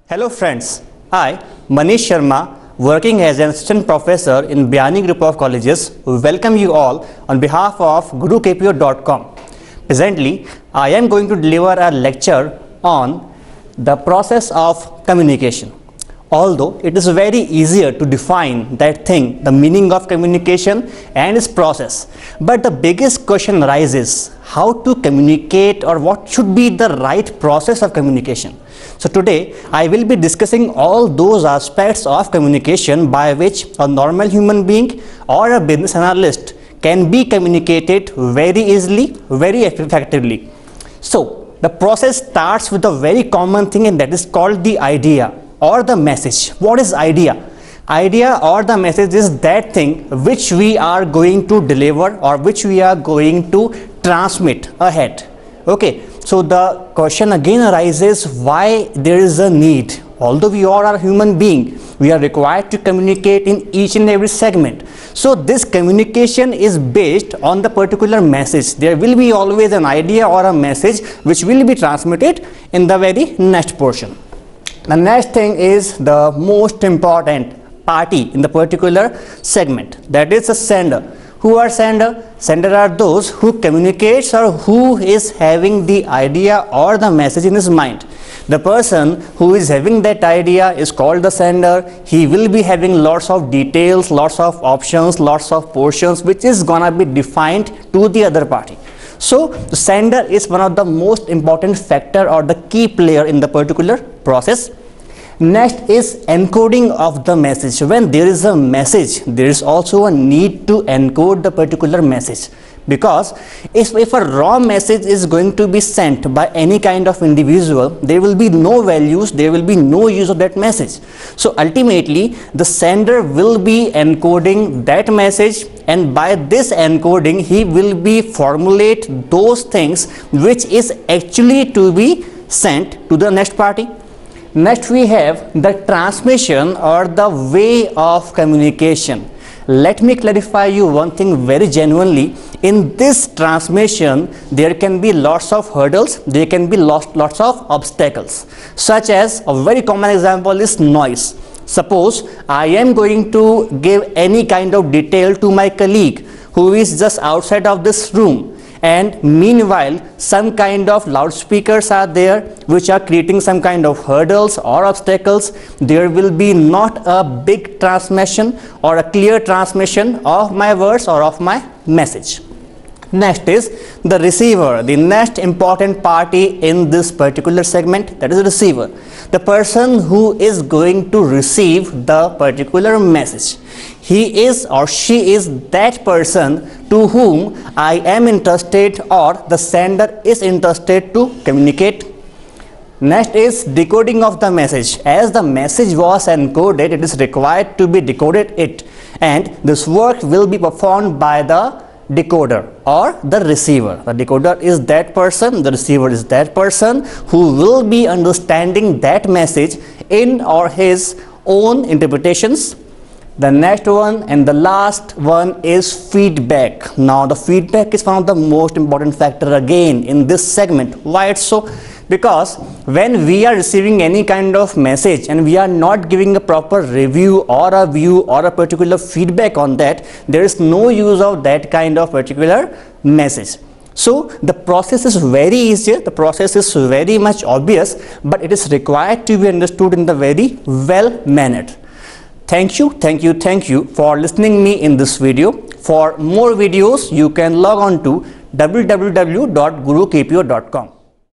Hello friends, I, Manish Sharma, working as an assistant professor in Biyani Group of Colleges, welcome you all on behalf of gurukpo.com. Presently, I am going to deliver a lecture on the process of communication. Although it is very easier to define that thing, the meaning of communication and its process. But the biggest question arises, how to communicate or what should be the right process of communication. So today I will be discussing all those aspects of communication by which a normal human being or a business analyst can be communicated very easily, very effectively. So the process starts with a very common thing, and that is called the idea or the message. What is idea? Idea or the message is that thing which we are going to deliver or which we are going to transmit ahead. Okay, so the question again arises, why there is a need? Although we all are human being, we are required to communicate in each and every segment. So this communication is based on the particular message. There will be always an idea or a message which will be transmitted in the very next portion. The next thing is the most important party in the particular segment, that is the sender. Who are sender? Sender are those who communicates or who is having the idea or the message in his mind. The person who is having that idea is called the sender. He will be having lots of details, lots of options, lots of portions which is gonna be defined to the other party. So the sender is one of the most important factor or the key player in the particular process. Next is encoding of the message. When there is a message, there is also a need to encode the particular message, because if a raw message is going to be sent by any kind of individual, there will be no values, there will be no use of that message. So ultimately the sender will be encoding that message, and by this encoding he will be formulate those things which is actually to be sent to the next party. Next we have the transmission or the way of communication. Let me clarify you one thing very genuinely. In this transmission there can be lots of hurdles, there can be lots of obstacles, such as a very common example is noise. Suppose I am going to give any kind of detail to my colleague who is just outside of this room, and meanwhile some kind of loudspeakers are there which are creating some kind of hurdles or obstacles. There will be not a big transmission or a clear transmission of my words or of my message. Next is the receiver, the next important party in this particular segment, that is the receiver, the person who is going to receive the particular message. He is or she is that person to whom I am interested or the sender is interested to communicate. Next is decoding of the message. As the message was encoded, it is required to be decoded and this work will be performed by the decoder or the receiver. The decoder is that person, the receiver is that person who will be understanding that message in or his own interpretations. The next one and the last one is feedback. Now the feedback is one of the most important factor again in this segment. Why it's so? Because when we are receiving any kind of message and we are not giving a proper review or a view or a particular feedback on that, there is no use of that kind of particular message. So the process is very easy, the process is very much obvious, but it is required to be understood in the very well mannered. Thank you for listening me in this video. For more videos you can log on to www.gurukpo.com.